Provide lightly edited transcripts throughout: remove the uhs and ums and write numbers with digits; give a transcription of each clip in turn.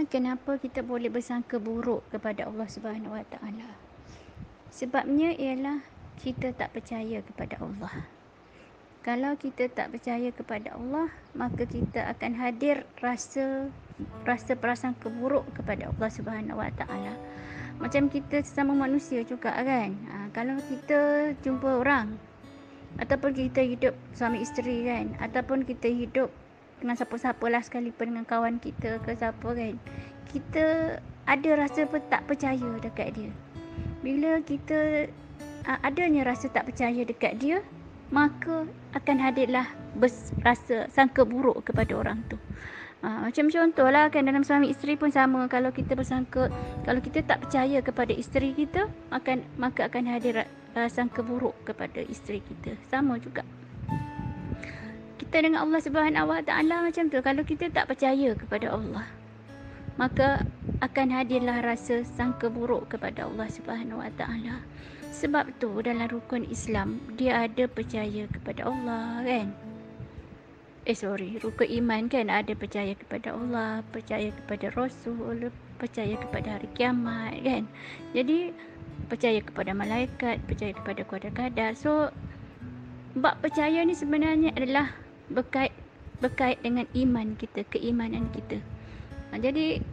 Kenapa kita boleh bersangka buruk kepada Allah Subhanahu Wa Taala? Sebabnya ialah kita tak percaya kepada Allah. Kalau kita tak percaya kepada Allah, maka kita akan hadir rasa prasangka buruk kepada Allah Subhanahu Wa Taala. Macam kita sesama manusia juga kan. Kalau kita jumpa orang ataupun kita hidup suami isteri kan, ataupun kita hidup dengan siapa-siapa lah sekalipun, dengan kawan kita ke siapa kan, kita ada rasa tak percaya dekat dia. Bila kita adanya rasa tak percaya dekat dia, maka akan hadirlah rasa sangka buruk kepada orang tu. Macam contohlah kan, dalam suami isteri pun sama. Kalau kita bersangka, kalau kita tak percaya kepada isteri kita, maka akan hadir sangka buruk kepada isteri kita. Sama juga kita dengan Allah Subhanahu Wa Taala macam tu. Kalau kita tak percaya kepada Allah, maka akan hadirlah rasa sangka buruk kepada Allah Subhanahu Wa Taala. Sebab tu dalam rukun Islam dia ada percaya kepada Allah kan. Rukun iman kan ada percaya kepada Allah, percaya kepada Rasul, percaya kepada hari kiamat kan. Jadi percaya kepada malaikat, percaya kepada qadar. So bab percaya ni sebenarnya adalah berkait dengan iman kita, keimanan kita. Jadi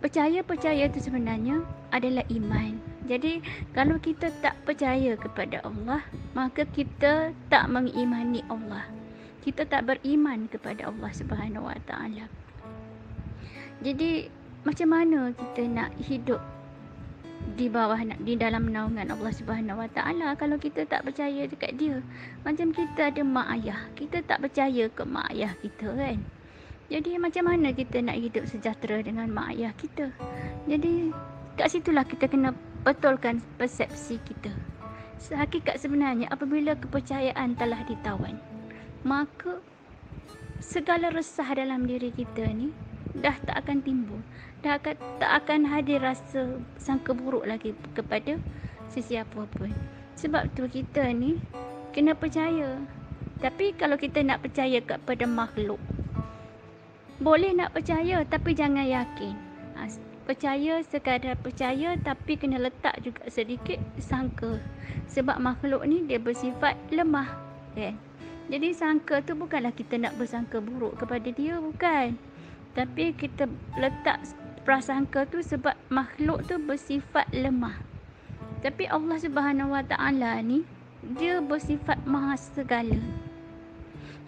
percaya tu sebenarnya adalah iman. Jadi kalau kita tak percaya kepada Allah, maka kita tak mengimani Allah. Kita tak beriman kepada Allah Subhanahu Wa Taala. Jadi macam mana kita nak hidup di dalam naungan Allah Subhanahu Wa Taala kalau kita tak percaya dekat dia? Macam kita ada mak ayah, kita tak percaya ke mak ayah kita kan. Jadi macam mana kita nak hidup sejahtera dengan mak ayah kita? Jadi kat situlah kita kena betulkan persepsi kita. Hakikat sebenarnya apabila kepercayaan telah ditawan, maka segala resah dalam diri kita ni dah tak akan timbul. Tak akan hadir rasa sangka buruk lagi kepada sesiapa pun. Sebab tu kita ni kena percaya. Tapi kalau kita nak percaya kepada makhluk, boleh nak percaya tapi jangan yakin. Percaya sekadar percaya, tapi kena letak juga sedikit sangka. Sebab makhluk ni dia bersifat lemah kan. Jadi sangka tu bukanlah kita nak bersangka buruk kepada dia, bukan. Tapi kita letak prasangka tu sebab makhluk tu bersifat lemah. Tapi Allah Subhanahu Wa Taala ni dia bersifat maha segala.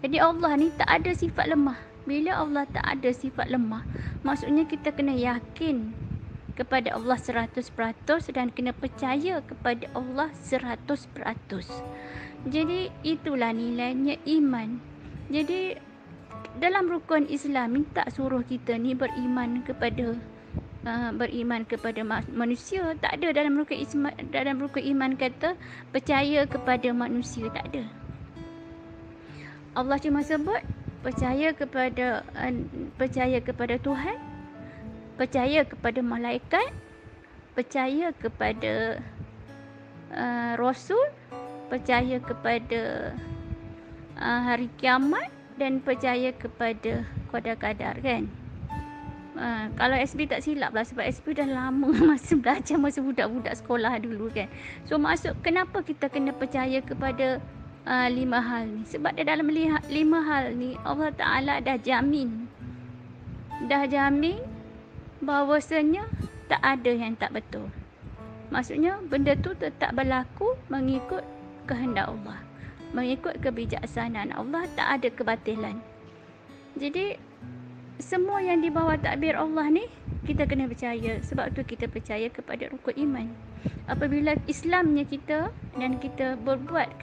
Jadi Allah ni tak ada sifat lemah. Bila Allah tak ada sifat lemah, maksudnya kita kena yakin kepada Allah 100% dan kena percaya kepada Allah 100%. Jadi itulah nilainya iman. Jadi dalam rukun Islam ni tak suruh kita ni beriman kepada manusia. Tak ada dalam rukun iman kata percaya kepada manusia, tak ada. Allah cuma sebut percaya kepada Tuhan, percaya kepada malaikat, percaya kepada Rasul, percaya kepada hari kiamat, dan percaya kepada qadar kan. Kalau SB tak silap lah, sebab SB dah lama masa belajar, masa budak-budak sekolah dulu kan. So maksud kenapa kita kena percaya kepada 5 hal ni? Sebab dalam 5 hal ni Allah Ta'ala dah jamin bahawasanya tak ada yang tak betul. Maksudnya benda tu tetap berlaku mengikut kehendak Allah, mengikut kebijaksanaan Allah, tak ada kebatilan. Jadi semua yang di bawah takbir Allah ni kita kena percaya. Sebab tu kita percaya kepada rukun iman. Apabila Islamnya kita dan kita berbuat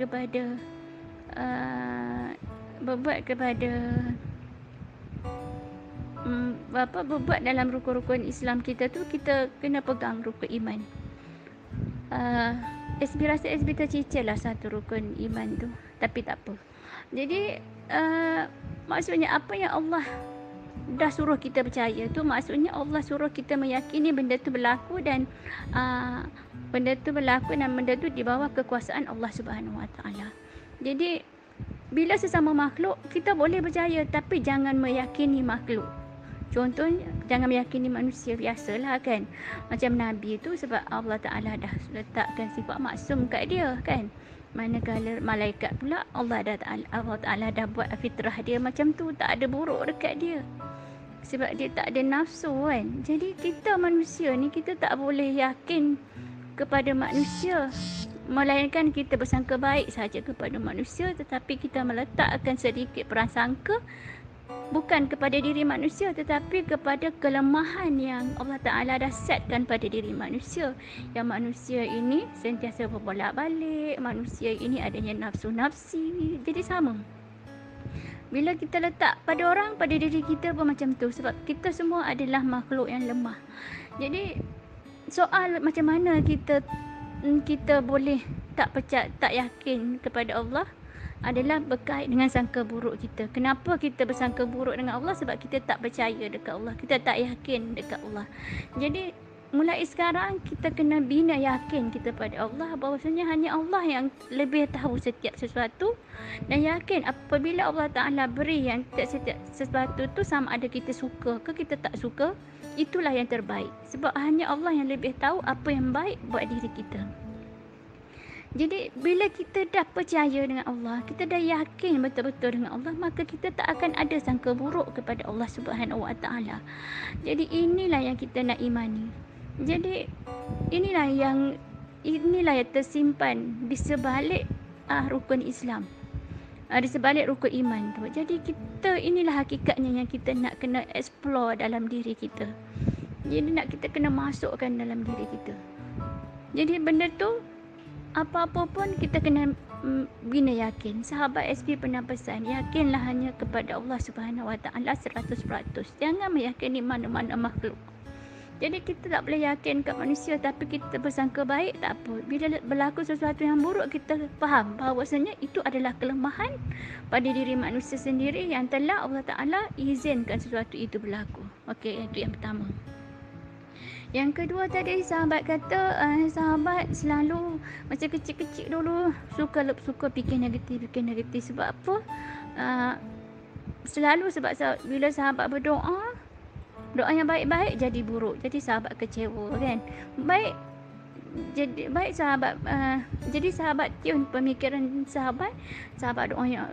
dalam rukun-rukun Islam kita tu, kita kena pegang rukun iman. SB rasa SB tercicir lah satu rukun iman tu, tapi tak apa. Jadi maksudnya apa yang Allah dah suruh kita percaya tu, maksudnya Allah suruh kita meyakini benda tu berlaku dan benda tu di bawah kekuasaan Allah Subhanahu Wa Taala. Jadi bila sesama makhluk kita boleh percaya, tapi jangan meyakini makhluk. Contohnya, jangan meyakini manusia biasalah kan. Macam Nabi tu sebab Allah Ta'ala dah letakkan sifat maksum kat dia kan. Manakala malaikat pula Allah Ta'ala dah buat fitrah dia macam tu, tak ada buruk dekat dia. Sebab dia tak ada nafsu kan. Jadi kita manusia ni, kita tak boleh yakin kepada manusia, melainkan kita bersangka baik saja kepada manusia, tetapi kita meletakkan sedikit prasangka bukan kepada diri manusia tetapi kepada kelemahan yang Allah Ta'ala dah setkan pada diri manusia. Yang manusia ini sentiasa berbolak-balik, manusia ini adanya nafsu-nafsi. Jadi sama. Bila kita letak pada orang, pada diri kita pun macam tu. Sebab kita semua adalah makhluk yang lemah. Jadi soal macam mana kita boleh tak yakin kepada Allah adalah berkait dengan sangka buruk kita. Kenapa kita bersangka buruk dengan Allah? Sebab kita tak percaya dekat Allah, kita tak yakin dekat Allah. Jadi mulai sekarang kita kena bina yakin kita pada Allah, bahawasanya hanya Allah yang lebih tahu setiap sesuatu, dan yakin apabila Allah Ta'ala beri yang setiap sesuatu tu, sama ada kita suka ke kita tak suka, itulah yang terbaik. Sebab hanya Allah yang lebih tahu apa yang baik buat diri kita. Jadi bila kita dah percaya dengan Allah, kita dah yakin betul-betul dengan Allah, maka kita tak akan ada sangka buruk kepada Allah Subhanahu Wa Taala. Jadi inilah yang kita nak imani. Jadi inilah yang tersimpan di sebalik rukun Islam, di sebalik rukun iman tu. Jadi inilah hakikatnya yang kita nak kena explore dalam diri kita. Jadi kita kena masukkan dalam diri kita. Jadi benda tu apa-apa pun kita kena bina yakin. Sahabat SP pernah pesan, yakinlah hanya kepada Allah Subhanahu Wa Taala 100%. Jangan meyakini mana-mana makhluk. Jadi kita tak boleh yakin kat manusia tapi kita bersangka baik, tak apa. Bila berlaku sesuatu yang buruk, kita faham bahawasanya itu adalah kelemahan pada diri manusia sendiri yang telah Allah Ta'ala izinkan sesuatu itu berlaku. Okey, itu yang pertama. Yang kedua tadi sahabat kata sahabat selalu macam kecil-kecil dulu suka fikir negatif. Sebab apa? Selalu sebab bila sahabat berdoa, doa yang baik-baik jadi buruk. Jadi sahabat kecewa kan. Baik sahabat jadi sahabat tune pemikiran sahabat doa yang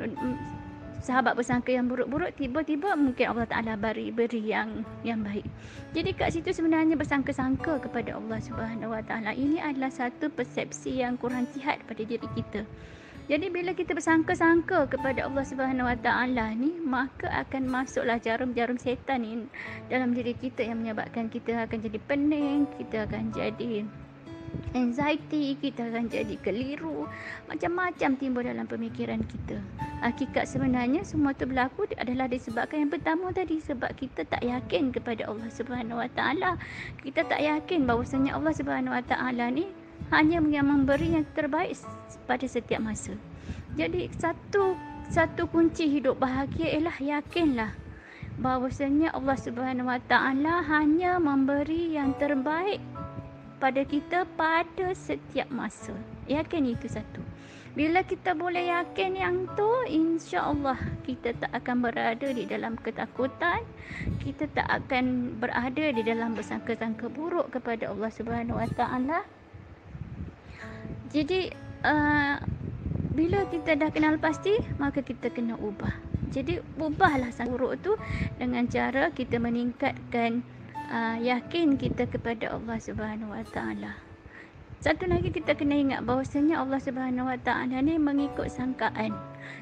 sahabat bersangka yang buruk-buruk, tiba-tiba mungkin Allah Ta'ala beri yang baik. Jadi kat situ sebenarnya bersangka-sangka kepada Allah Subhanahu Wa Ta'ala. Ini adalah satu persepsi yang kurang sihat pada diri kita. Jadi bila kita bersangka-sangka kepada Allah Subhanahu Wa Ta'ala ni, maka akan masuklah jarum-jarum setan ni dalam diri kita yang menyebabkan kita akan jadi pening, kita akan jadi anxiety, kita akan jadi keliru, macam-macam timbul dalam pemikiran kita. Hakikat sebenarnya semua itu berlaku adalah disebabkan yang pertama tadi, sebab kita tak yakin kepada Allah Subhanahu Wa Taala. Kita tak yakin bahawasanya Allah Subhanahu Wa Taala ni hanya yang memberi yang terbaik pada setiap masa. Jadi satu kunci hidup bahagia ialah yakinlah bahawasanya Allah Subhanahu Wa Taala hanya memberi yang terbaik pada kita pada setiap masa. Yakin itu satu. Bila kita boleh yakin yang tu, insya-Allah kita tak akan berada di dalam ketakutan, kita tak akan berada di dalam bersangka-sangka buruk kepada Allah Subhanahu Wa Taala. Jadi bila kita dah kenal pasti, maka kita kena ubah. Jadi ubahlah sangka buruk tu dengan cara kita meningkatkan yakin kita kepada Allah Subhanahu Wa Taala. Satu lagi kita kena ingat bahawasanya Allah Subhanahu Wa Taala ni mengikut sangkaan.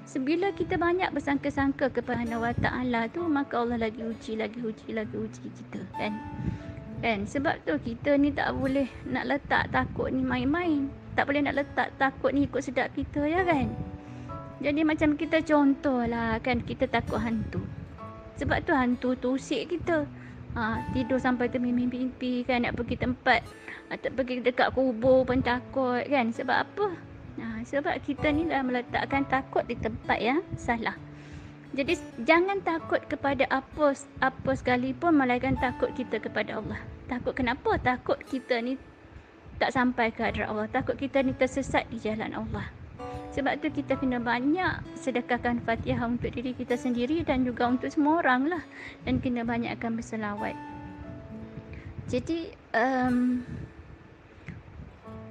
Sebila kita banyak bersangka-sangka kepada Allah Taala tu, maka Allah lagi uji kita kan. Sebab tu kita ni tak boleh nak letak takut ni main-main. Tak boleh nak letak takut ni ikut sedap kita, ya kan. Jadi macam kita contohlah kan, kita takut hantu. Sebab tu hantu tu usik kita. Tidur sampai termimpi-mimpi kan, nak pergi tempat atau pergi dekat kubur pun takut kan. Sebab apa? Sebab kita ni dah meletakkan takut di tempat yang salah. Jadi jangan takut kepada apa sekalipun, melainkan takut kita kepada Allah. Takut kenapa? Takut kita ni tak sampai ke hadrat Allah. Takut kita ni tersesat di jalan Allah. Sebab tu kita kena banyak sedekahkan Fatihah untuk diri kita sendiri dan juga untuk semua orang lah, dan kena banyakkan berselawat. Jadi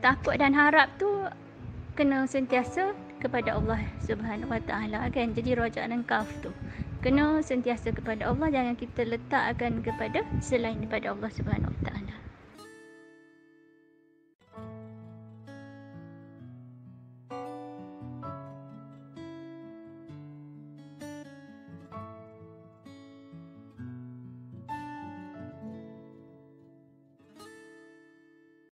takut dan harap tu kena sentiasa kepada Allah Subhanahu Wa Taala kan. Jadi rojak dan kaf tu kena sentiasa kepada Allah, jangan kita letakkan kepada selain daripada Allah Subhanahu Wa Taala.